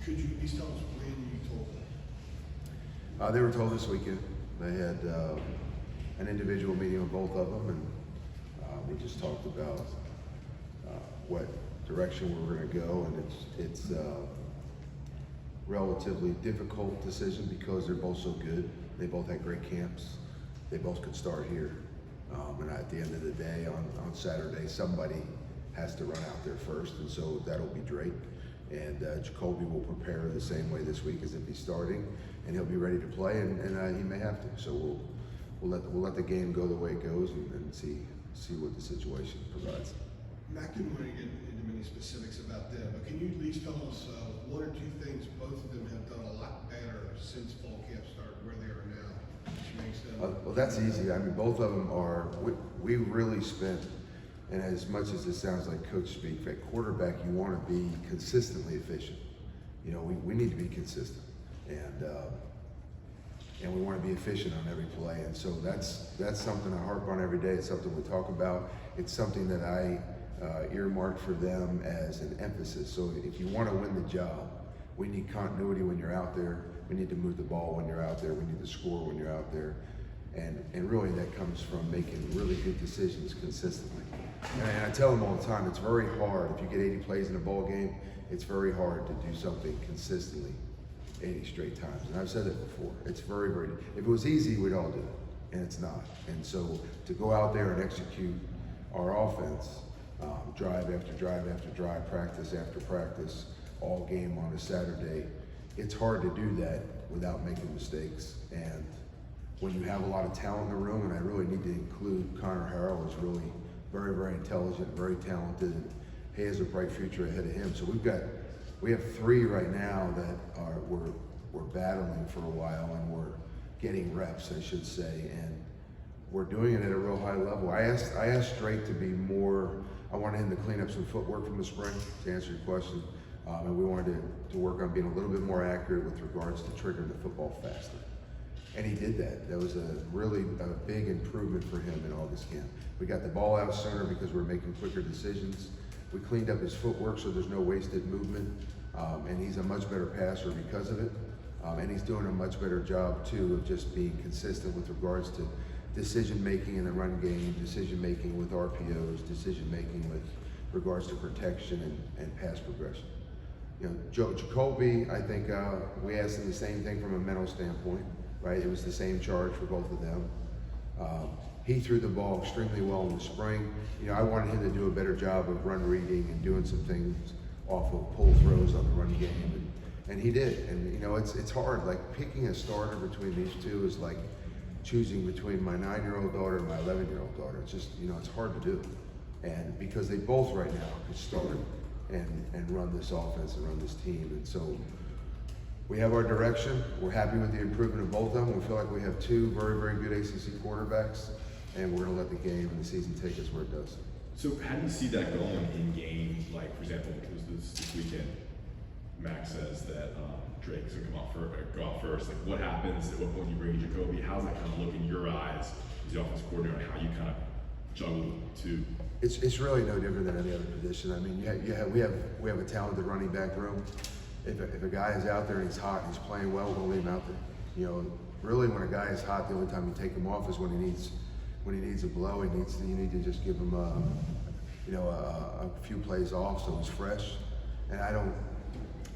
Could you at least tell us when you told them? They were told this weekend. They had an individual meeting with both of them, and we just talked about what direction we were going to go, and it's a relatively difficult decision because they're both so good. They both had great camps. They both could start here. And at the end of the day, on Saturday, somebody has to run out there first, and so that'll be Drake. And Jacoby will prepare the same way this week as if he's starting, and he'll be ready to play, and he may have to. So we'll let the game go the way it goes, and see what the situation provides. Mac didn't want to get into many specifics about them, but can you at least tell us one or two things both of them have done a lot better since fall camp started, where they are now, which makes them? Well, that's easy. I mean, both of them are. We really spent. And as much as this sounds like coach speak, at quarterback, you want to be consistently efficient. You know, we need to be consistent, and we want to be efficient on every play. And so that's something I harp on every day. It's something we talk about. It's something that I earmarked for them as an emphasis. So if you want to win the job, we need continuity when you're out there. We need to move the ball when you're out there. We need to score when you're out there. And really that comes from making really good decisions consistently. And I tell them all the time, it's very hard. If you get 80 plays in a ball game, it's very hard to do something consistently 80 straight times. And I've said that before. It's very, very, if it was easy, we'd all do it. And it's not. And so to go out there and execute our offense, drive after drive after drive, practice after practice, all game on a Saturday, it's hard to do that without making mistakes. And when you have a lot of talent in the room, and I really need to include Connor Harrell, who's really very, very intelligent, very talented, and he has a bright future ahead of him. So we have three right now that we're battling for a while, and we're getting reps, I should say, and we're doing it at a real high level. I asked Drake to be more. I wanted him to clean up some footwork from the spring, to answer your question, and we wanted to work on being a little bit more accurate with regards to triggering the football faster. And he did that. That was a big improvement for him in August camp. We got the ball out sooner because we're making quicker decisions. We cleaned up his footwork so there's no wasted movement. And he's a much better passer because of it. And he's doing a much better job too of just being consistent with regards to decision making in the run game, decision making with RPOs, decision making with regards to protection and pass progression. You know, Jacoby, I think we asked him the same thing from a mental standpoint. Right, it was the same charge for both of them. He threw the ball extremely well in the spring. You know, I wanted him to do a better job of run reading and doing some things off of pull throws on the run game, and he did. And you know, it's hard. Like picking a starter between these two is like choosing between my 9-year-old daughter and my 11-year-old daughter. It's just, you know, it's hard to do. And because they both right now could start and run this offense and run this team, and so. We have our direction. We're happy with the improvement of both of them. We feel like we have two very, very good ACC quarterbacks, and we're going to let the game and the season take us where it does. So how do you see that going in game? Like, for example, because this weekend, Max says that Drake's going to go out first. Like, what happens? At what point do you bring Jacoby? How's that kind of look in your eyes as the offensive coordinator, and how you kind of juggle the two? It's really no different than any other position. I mean, we have a talented running back room. If a guy is out there and he's hot and he's playing well, we'll leave him out there. You know, really when a guy is hot, the only time you take him off is when he needs a blow. You need to just give him a few plays off so he's fresh. And I don't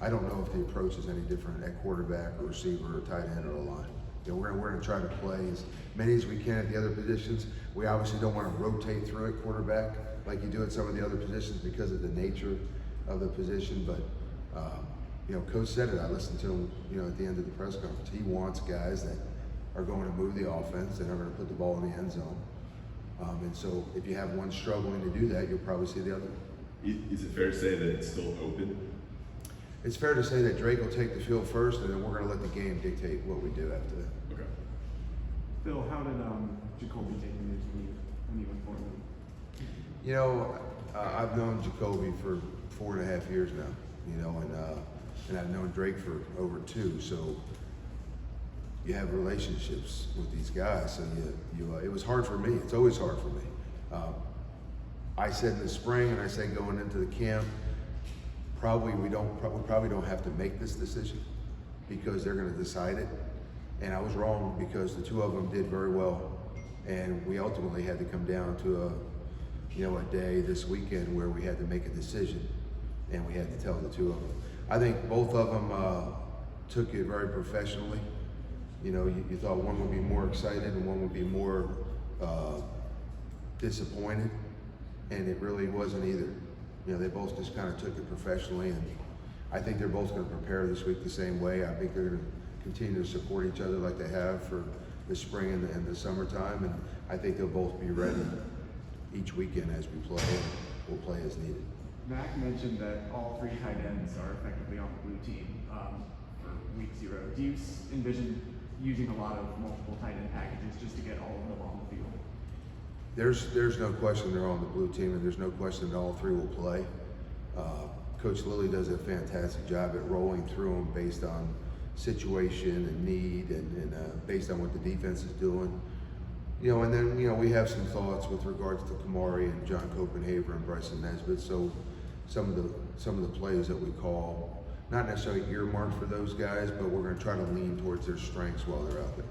know if the approach is any different at quarterback or receiver or tight end or a line. You know, we're going to try to play as many as we can at the other positions. We obviously don't want to rotate through at quarterback like you do at some of the other positions because of the nature of the position, but. You know, Coach said it. I listened to him, you know, at the end of the press conference. He wants guys that are going to move the offense and are going to put the ball in the end zone. And so if you have one struggling to do that, you'll probably see the other. Is it fair to say that it's still open? It's fair to say that Drake will take the field first, and then we're going to let the game dictate what we do after that. Okay. Phil, how did Jacoby take the news when he went for him? You know, I've known Jacoby for 4.5 years now. You know, and I've known Drake for over 2, so you have relationships with these guys. So it was hard for me. It's always hard for me. I said in the spring, and I said going into the camp, we probably don't have to make this decision because they're going to decide it. And I was wrong because the two of them did very well, and we ultimately had to come down to a day this weekend where we had to make a decision, and we had to tell the two of them. I think both of them took it very professionally. You know, you thought one would be more excited and one would be more disappointed, and it really wasn't either. You know, they both just kind of took it professionally, and I think they're both going to prepare this week the same way. I think they're going to continue to support each other like they have for the spring and the summertime, and I think they'll both be ready each weekend as we play. We'll play as needed. Mac mentioned that all three tight ends are effectively on the blue team for week 0. Do you envision using a lot of multiple tight end packages just to get all of them on the field? There's no question they're on the blue team, and there's no question that all three will play. Coach Lilly does a fantastic job at rolling through them based on situation and need and based on what the defense is doing. You know, and then, you know, we have some thoughts with regards to Omari and John Copenhaver and Bryson Nesbitt. So some of the plays that we call, not necessarily earmarked for those guys, but we're going to try to lean towards their strengths while they're out there.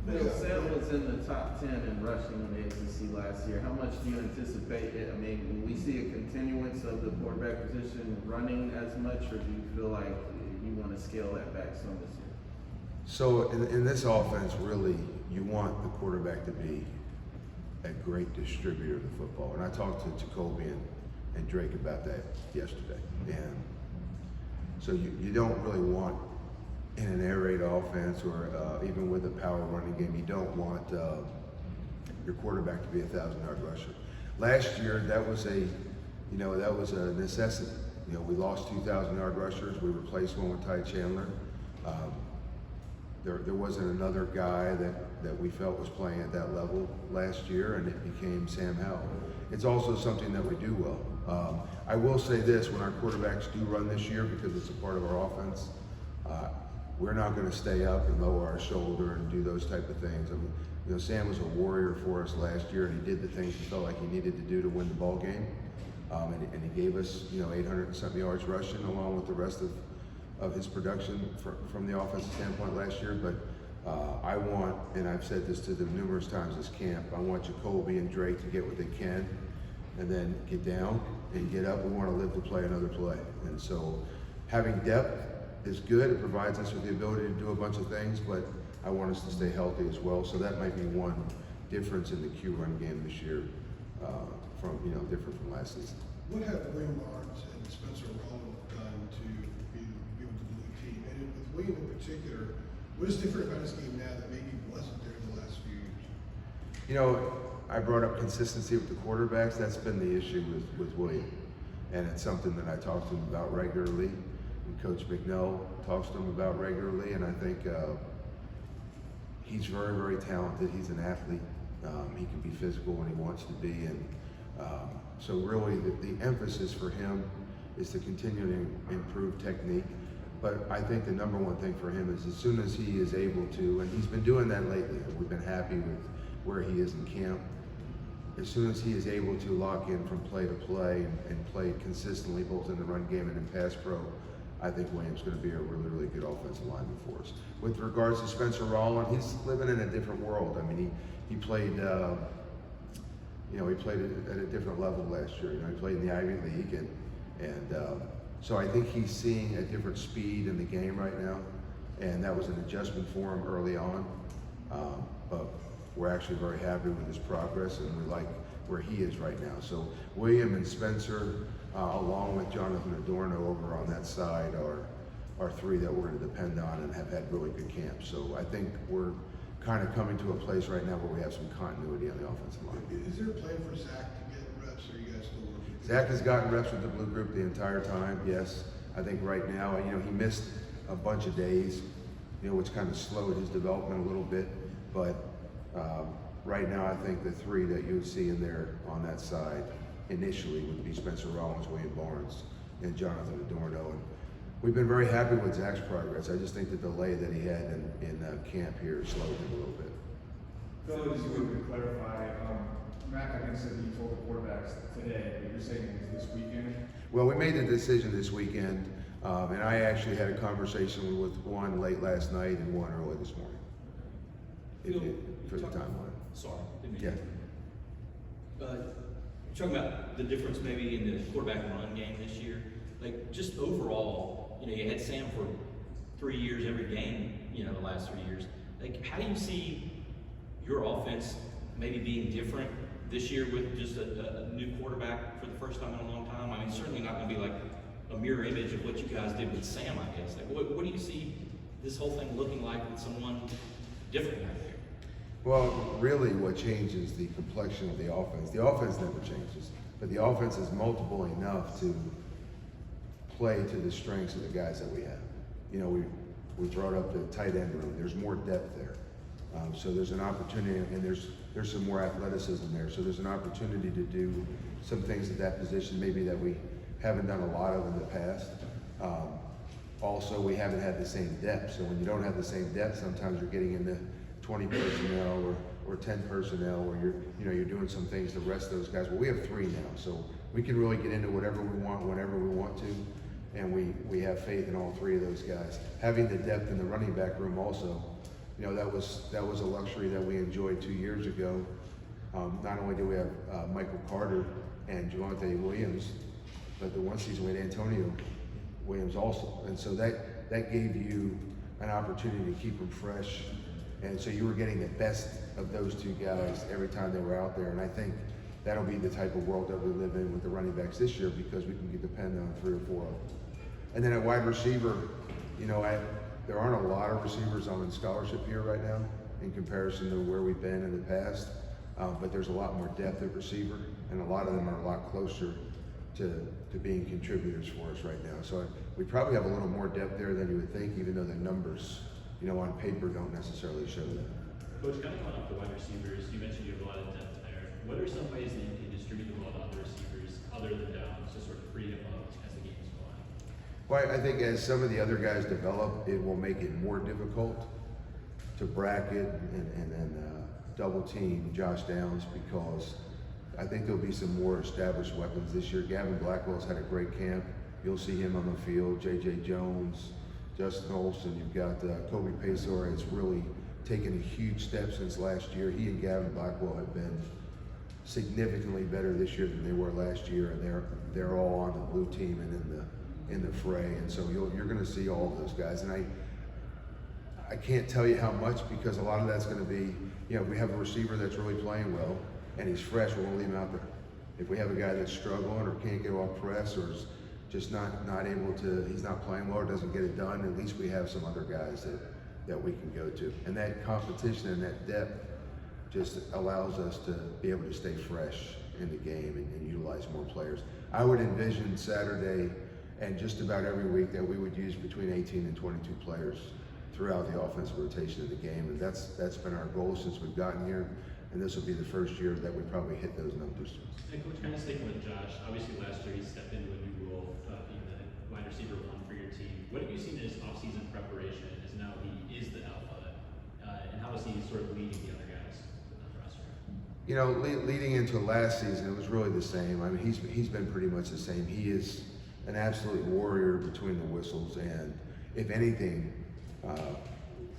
Bill, Sam was in the top 10 in rushing in the ACC last year. How much do you anticipate it? I mean, will we see a continuance of the quarterback position running as much, or do you feel like you want to scale that back some this year? So in this offense, really, you want the quarterback to be a great distributor of the football. And I talked to Jacoby and Drake about that yesterday. And so you don't really want, in an air raid offense or even with a power running game, you don't want your quarterback to be a 1,000-yard rusher. Last year, that was a necessity. You know, we lost 2,000-yard rushers. We replaced one with Ty Chandler. There wasn't another guy that we felt was playing at that level last year, and it became Sam Howell. It's also something that we do well. I will say this, when our quarterbacks do run this year, because it's a part of our offense, we're not going to stay up and lower our shoulder and do those type of things. I mean, you know, Sam was a warrior for us last year, and he did the things he felt like he needed to do to win the ball game. And he gave us, 800 and something yards rushing along with the rest of his production from the offensive standpoint last year. But I want, and I've said this to them numerous times this camp, I want Jacoby and Drake to get what they can and then get down and get up. We want to live to play another play. And so having depth is good. It provides us with the ability to do a bunch of things, but I want us to stay healthy as well. So that might be one difference in the Q run game this year different from last season. What have William Barnes and Spencer Rawlings done to be with the blue team? And with William in particular, what is different about his game now that maybe wasn't there the last few years? You know, I brought up consistency with the quarterbacks. That's been the issue with William. And it's something that I talk to him about regularly. And Coach McNell talks to him about regularly. And I think he's very, very talented. He's an athlete. He can be physical when he wants to be. And so really the emphasis for him is to continue to improve technique. But I think the number one thing for him is as soon as he is able to, and he's been doing that lately, and we've been happy with where he is in camp, as soon as he is able to lock in from play to play and play consistently both in the run game and in pass pro, I think William's going to be a really, really good offensive lineman for us. With regards to Spencer Rawlings, he's living in a different world. I mean, he played, he played at a different level last year. He played in the Ivy League, and so I think he's seeing a different speed in the game right now, and that was an adjustment for him early on. But we're actually very happy with his progress, and we like where he is right now. So William and Spencer, along with Jonathan Adorno over on that side, are three that we're going to depend on and have had really good camps. So I think we're kind of coming to a place right now where we have some continuity on the offensive line. Is there a plan for Zach to get reps, or are you guys still working? Zach has gotten reps with the blue group the entire time, yes. I think right now, he missed a bunch of days, which kind of slowed his development a little bit. But right now, I think the three that you would see in there on that side initially would be Spencer Rawlings, William Barnes, and Jonathan Adorno. And we've been very happy with Zach's progress. I just think the delay that he had in camp here slowed him a little bit. Phil, I just wanted to clarify, Mac, I guess that you told the quarterbacks today, but you're saying it's this weekend? Well, we made the decision this weekend, and I actually had a conversation with one late last night and one early this morning. For the timeline. Sorry, didn't mean Yeah. you're talking about the difference maybe in the quarterback run game this year. Like just overall, you had Sam for 3 years every game, the last 3 years. Like how do you see your offense maybe being different this year with just a new quarterback for the first time in a long time? I mean, it's certainly not going to be like a mirror image of what you guys did with Sam, I guess. Like what do you see this whole thing looking like with someone different out there? Well, really what changes the complexion of the offense. The offense never changes, but the offense is multiple enough to play to the strengths of the guys that we have. We brought up the tight end room. There's more depth there. So there's an opportunity, and there's some more athleticism there. So there's an opportunity to do some things at that position maybe that we haven't done a lot of in the past. Also, we haven't had the same depth. So when you don't have the same depth, sometimes you're getting into 20 personnel or 10 personnel, or you're doing some things to rest those guys. Well, we have 3 now, so we can really get into whatever we want, whenever we want to, and we have faith in all 3 of those guys. Having the depth in the running back room also, that was a luxury that we enjoyed 2 years ago. Not only do we have Michael Carter and Javonte Williams, but the one season we had Antonio Williams also, and so that gave you an opportunity to keep them fresh. And so you were getting the best of those 2 guys every time they were out there. And I think that'll be the type of world that we live in with the running backs this year, because we can depend on 3 or 4 of them. And then at wide receiver, there aren't a lot of receivers on scholarship here right now in comparison to where we've been in the past. But there's a lot more depth at receiver, and a lot of them are a lot closer to being contributors for us right now. So we probably have a little more depth there than you would think, even though the numbers on paper don't necessarily show that. Coach, kind of going off the wide receivers, you mentioned you have a lot of depth there. What are some ways that you can distribute the ball to other receivers other than downs to sort of free them up as the game's going on? Well, I think as some of the other guys develop, it will make it more difficult to bracket and double team Josh Downs, because I think there'll be some more established weapons this year. Gavin Blackwell's had a great camp. You'll see him on the field. J.J. Jones, Justin Olson, you've got Kobe Paysour has really taken a huge step since last year. He and Gavin Blackwell have been significantly better this year than they were last year, and they're all on the blue team and in the fray. And so you're going to see all of those guys. And I can't tell you how much, because a lot of that's going to be, if we have a receiver that's really playing well and he's fresh, we'll leave him out there. If we have a guy that's struggling or can't get off press or is just not able to, he's not playing well or doesn't get it done, at least we have some other guys that we can go to. And that competition and that depth just allows us to be able to stay fresh in the game and utilize more players. I would envision Saturday and just about every week that we would use between 18 and 22 players throughout the offensive rotation of the game, and that's been our goal since we've gotten here, and this will be the first year that we probably hit those numbers. And Coach, kind of sticking with Josh, obviously last year he stepped into a new role, being the wide receiver 1 for your team. What have you seen in his offseason preparation as now he is the alpha, and how is he sort of leading the other guys on the roster? Leading into last season, it was really the same. I mean, he's been pretty much the same. He is an absolute warrior between the whistles, and if anything,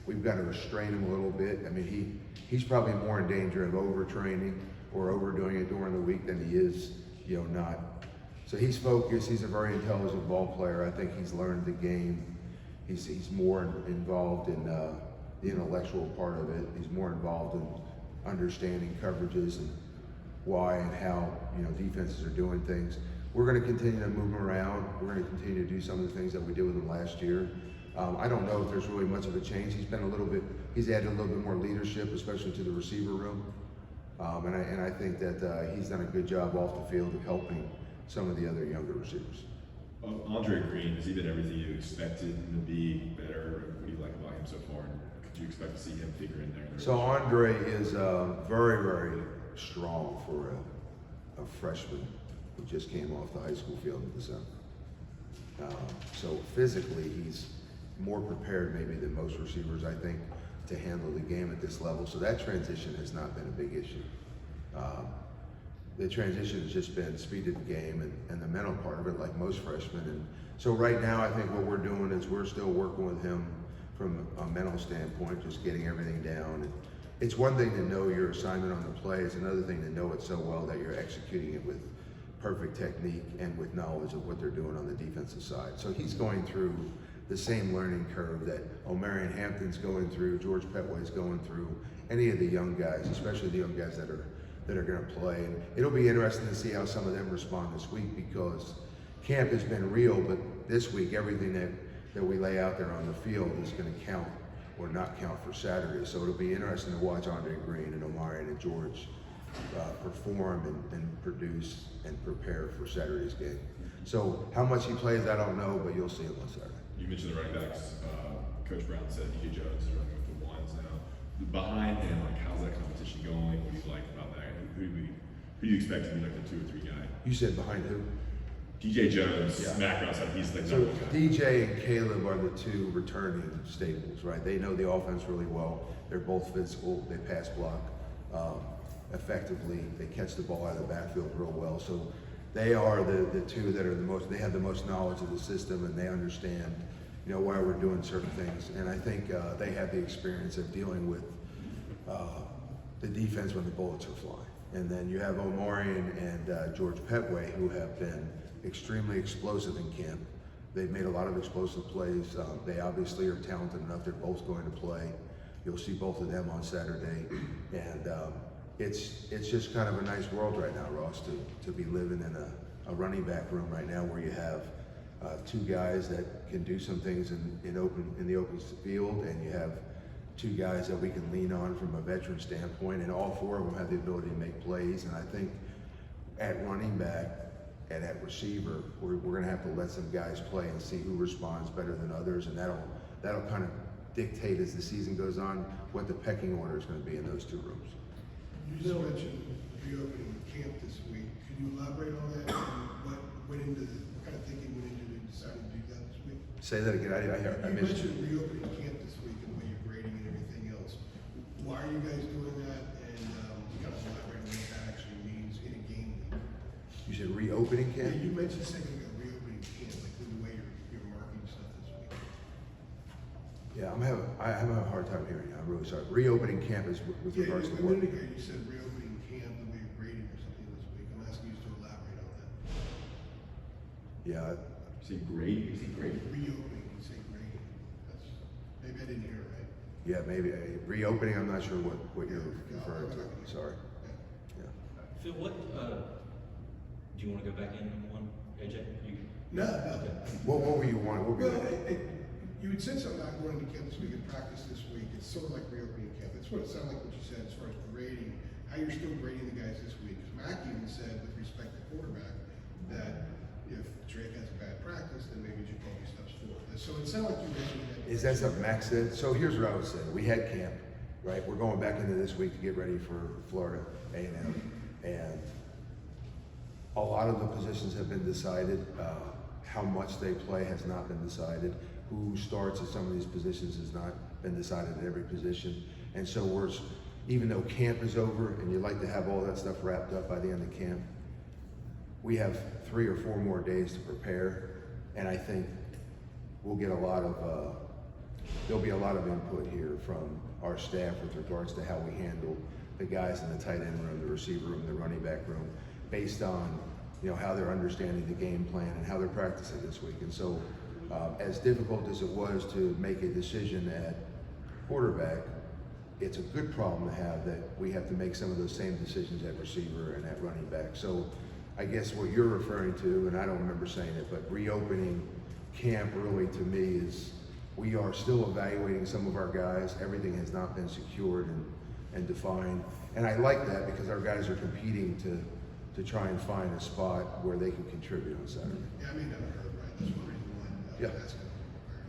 we've got to restrain him a little bit. I mean, he's probably more in danger of overtraining or overdoing it during the week than he is, not. So he's focused. He's a very intelligent ball player. I think he's learned the game. He's more involved in the intellectual part of it. He's more involved in understanding coverages and why and how defenses are doing things. We're going to continue to move him around. We're going to continue to do some of the things that we did with him last year. I don't know if there's really much of a change. He's added a little bit more leadership, especially to the receiver room. And I think that he's done a good job off the field of helping some of the other younger receivers. Andre Green, has he been everything you expected him to be? Better? What do you like about him so far? And could you expect to see him figure in there? So Andre is very, very strong for a freshman who just came off the high school field in December. So physically, he's more prepared maybe than most receivers, I think, to handle the game at this level. So that transition has not been a big issue. the transition has just been speed of the game and the mental part of it, like most freshmen. And so right now, I think what we're doing is we're still working with him from a mental standpoint, just getting everything down. And it's one thing to know your assignment on the play, it's another thing to know it so well that you're executing it with perfect technique and with knowledge of what they're doing on the defensive side. So he's going through the same learning curve that Omari and Hampton's going through, George Pettway's going through, any of the young guys, especially the young guys that are going to play. And it'll be interesting to see how some of them respond this week, because camp has been real, but this week everything that we lay out there on the field is going to count or not count for Saturday. So it'll be interesting to watch Andre Green and Omari and George perform and produce and prepare for Saturday's game. So how much he plays, I don't know, but you'll see him on Saturday. You mentioned the running backs. Coach Brown said DJ Jones is running with the ones now. Behind him, like, how's that competition going? What do you like about that? Who do you expect to be like the 2 or 3 guy? You said behind who? DJ Jones, Yeah. background side, he's like So number one guy. DJ and Caleb are the 2 returning staples, right? They know the offense really well. They're both physical. They pass block effectively. They catch the ball out of the backfield real well. So they are the 2 that are the most. They have the most knowledge of the system, and they understand, you know, why we're doing certain things. And I think they have the experience of dealing with the defense when the bullets are flying. And then you have Omari and George Pettway, who have been extremely explosive in camp. They've made a lot of explosive plays. They obviously are talented enough. They're both going to play. You'll see both of them on Saturday. And it's just kind of a nice world right now, Ross, to be living in a running back room right now, where you have 2 guys that can do some things in the open field, and you have 2 guys that we can lean on from a veteran standpoint, and all 4 of them have the ability to make plays. And I think at running back and at receiver, we're going to have to let some guys play and see who responds better than others, and that'll kind of dictate as the season goes on what the pecking order is going to be in those 2 rooms. You just mentioned reopening camp this week. Can you elaborate on that? And what kind of thinking went into deciding to do that this week? Say that again. I You missed mentioned you. reopening camp this week and the way you're grading and everything else. Why are you guys doing that? And kind of elaborate on what that actually means in a game week. You said reopening Yeah, camp? you mentioned a second ago reopening camp, like the way you're marking stuff this week. Yeah, I'm having a hard time hearing you. I'm really sorry. Reopening camp is with Yeah, regards to a what? minute ago you said reopening camp, the way you're grading or something this week. I'm asking you to elaborate on that. Yeah, You say grade? You say grade? Reopening, you say grading. Maybe I didn't hear it right. yeah, maybe reopening. I'm not sure what you're referring to. Sorry. Yeah. Phil, what, do you want to go back in one, AJ? No. What were you wanting? What were Well, you? you had said something about going to camp this week and practice this week. It's sort of like reopening camp. That's what it sounded like what you said as far as grading, how you're still grading the guys this week. Because Mac even said with respect to quarterback that if Drake has a bad practice, then maybe Jacoby steps forward. So it sounded like you mentioned that. Is that something Max said? So here's what I would say. We had camp, right? We're going back into this week to get ready for Florida A&M, and a lot of the positions have been decided. How much they play has not been decided. Who starts at some of these positions has not been decided at every position. And so even though camp is over and you'd like to have all that stuff wrapped up by the end of camp, we have 3 or 4 more days to prepare. And I think we'll get there'll be a lot of input here from our staff with regards to how we handle the guys in the tight end room, the receiver room, the running back room, based on, you know, how they're understanding the game plan and how they're practicing this week. And so as difficult as it was to make a decision at quarterback, it's a good problem to have that we have to make some of those same decisions at receiver and at running back. So I guess what you're referring to, and I don't remember saying it, but reopening camp really to me is we are still evaluating some of our guys. Everything has not been secured and defined. And I like that because our guys are competing to try and find a spot where they can contribute on Saturday. Yeah, I may not have heard right. That's one reason why I Yeah. was asking.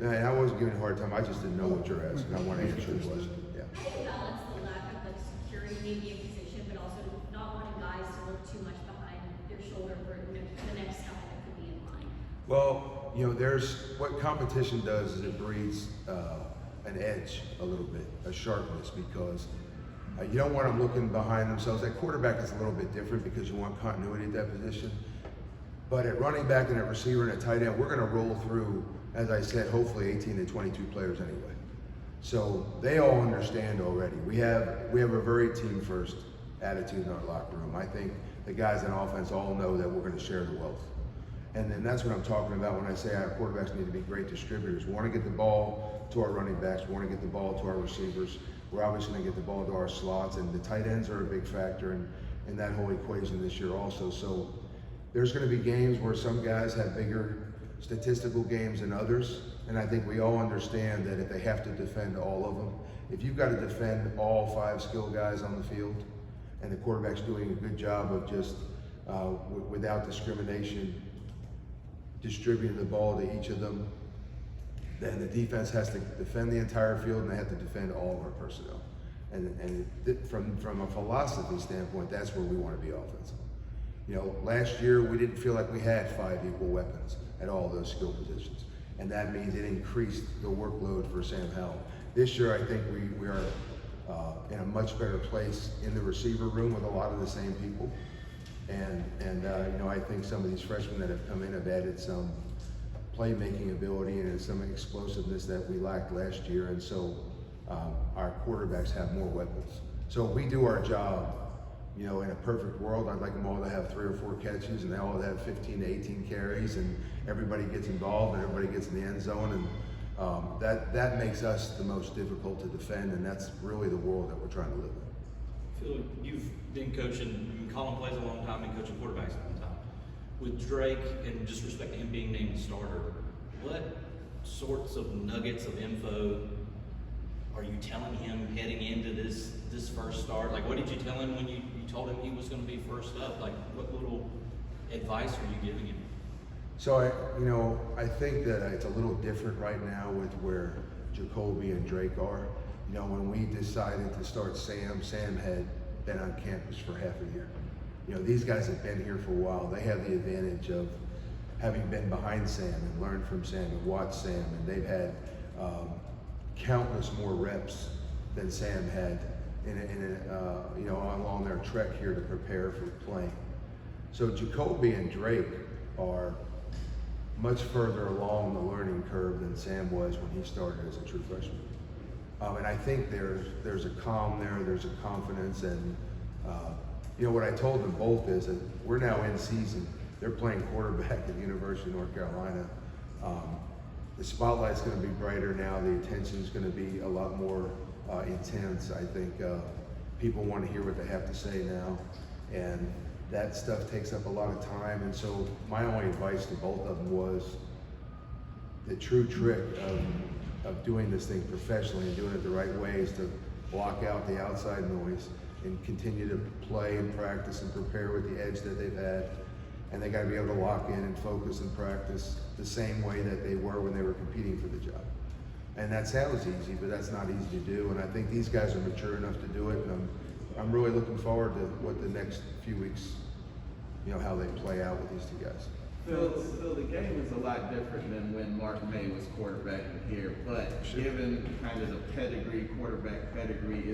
And I wasn't giving you a hard time. I just didn't know what you're asking. I want to answer the question. Yeah. How do you balance the lack of like security maybe in position, but also not wanting guys to look too much behind their shoulder for the next guy that could be in line? Well, you know, what competition does is it breeds an edge a little bit, a sharpness, because You don't want them looking behind themselves. At quarterback is a little bit different because you want continuity at that position. But at running back and at receiver and at tight end, we're going to roll through, as I said, hopefully 18 to 22 players anyway. So they all understand already. We have a very team-first attitude in our locker room. I think the guys in offense all know that we're going to share the wealth. And then that's what I'm talking about when I say our quarterbacks need to be great distributors. We want to get the ball to our running backs. We want to get the ball to our receivers. We're obviously going to get the ball to our slots, and the tight ends are a big factor in that whole equation this year also. So there's going to be games where some guys have bigger statistical games than others, and I think we all understand that if they have to defend all of them, if you've got to defend all 5 skill guys on the field, and the quarterback's doing a good job of just without discrimination distributing the ball to each of them, then the defense has to defend the entire field and they have to defend all of our personnel. From a philosophy standpoint, that's where we want to be offensive. You know, last year we didn't feel like we had 5 equal weapons at all those skill positions, and that means it increased the workload for Sam Howell. This year I think we are in a much better place in the receiver room with a lot of the same people, and you know, I think some of these freshmen that have come in have added some playmaking ability and some explosiveness that we lacked last year, and so our quarterbacks have more weapons. So if we do our job, you know, in a perfect world, I'd like them all to have 3 or 4 catches and they all have 15 to 18 carries and everybody gets involved and everybody gets in the end zone, and that makes us the most difficult to defend, and that's really the world that we're trying to live in. Phil, you've been coaching, Colin plays a long time, been coaching quarterbacks a long time. With Drake, and just respect to him being named starter, what sorts of nuggets of info are you telling him heading into this first start? Like, what did you tell him when you told him he was going to be first up? Like, what little advice are you giving him? So I think that it's a little different right now with where Jacoby and Drake are. You know, when we decided to start Sam had been on campus for half a year. You know, these guys have been here for a while. They have the advantage of having been behind Sam and learned from Sam and watched Sam, and they've had countless more reps than Sam had you know, along their trek here to prepare for playing. So Jacoby and Drake are much further along the learning curve than Sam was when he started as a true freshman. And I think there's a calm there, there's a confidence, and you know, what I told them both is that we're now in season. They're playing quarterback at the University of North Carolina. The spotlight's going to be brighter now. The attention's going to be a lot more intense. I think people want to hear what they have to say now, and that stuff takes up a lot of time. And so my only advice to both of them was the true trick of doing this thing professionally and doing it the right way is to block out the outside noise and continue to play and practice and prepare with the edge that they've had. And they got to be able to lock in and focus and practice the same way that they were when they were competing for the job. And that sounds easy, but that's not easy to do. And I think these guys are mature enough to do it. And I'm really looking forward to what the next few weeks, you know, how they play out with these 2 guys. Phil, the game is a lot different than when Mark May was quarterbacking here, but given kind of the pedigree, quarterback pedigree,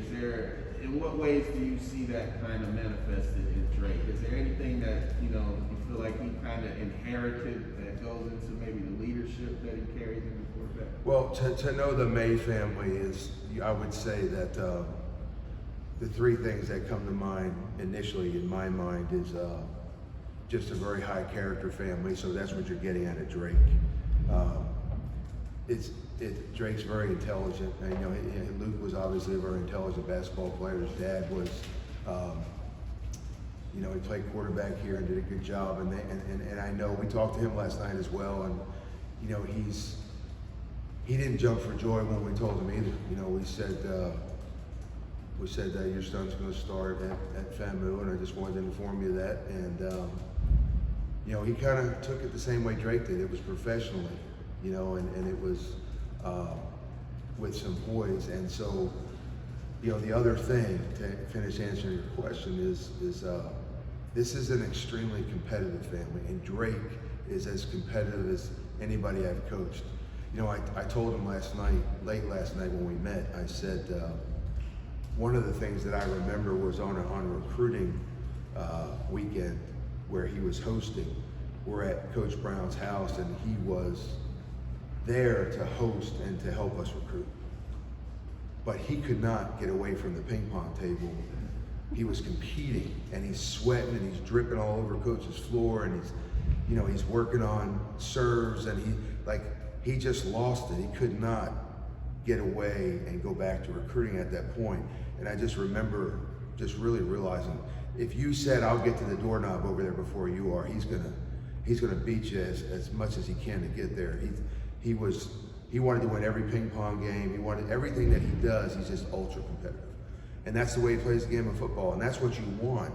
in what ways do you see that kind of manifested in Drake? Is there anything that, you know, you feel like he kind of inherited that goes into maybe the leadership that he carries in the quarterback? Well, to know the May family is, I would say that the 3 things that come to mind initially in my mind is just a very high character family, so that's what you're getting at Drake. Drake's very intelligent, and you know, Luke was obviously a very intelligent basketball player. His dad was, you know, he played quarterback here and did a good job, and I know we talked to him last night as well, and you know, he didn't jump for joy when we told him either. You know, we said that your son's going to start at FAMU, and I just wanted to inform you of that. And you know, he kind of took it the same way Drake did. It was professionally, you know, and it was with some poise. And so, you know, the other thing to finish answering your question is this is an extremely competitive family, and Drake is as competitive as anybody I've coached. You know, I told him late last night when we met, I said, one of the things that I remember was on a recruiting weekend where he was hosting. We're at Coach Brown's house, and he was there to host and to help us recruit. But he could not get away from the ping pong table. He was competing, and he's sweating, and he's dripping all over Coach's floor, and he's working on serves, and he just lost it. He could not get away and go back to recruiting at that point. And I just remember just really realizing, if you said, I'll get to the doorknob over there before you are, he's gonna beat you as much as he can to get there. He wanted to win every ping pong game. He wanted everything that he does. He's just ultra competitive. And that's the way he plays the game of football. And that's what you want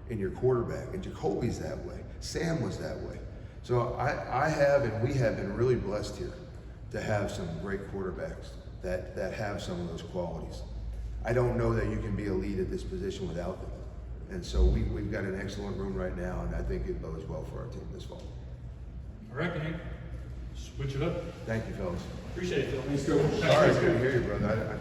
in your quarterback. And Jacoby's that way. Sam was that way. So I have, and we have been really blessed here to have some great quarterbacks that have some of those qualities. I don't know that you can be elite at this position without them. And so we've got an excellent room right now, and I think it bodes well for our team this fall. All right, gang. Switch it up. Thank you, fellas. Appreciate it, Phil. Let's go. Sorry I couldn't hear you, brother.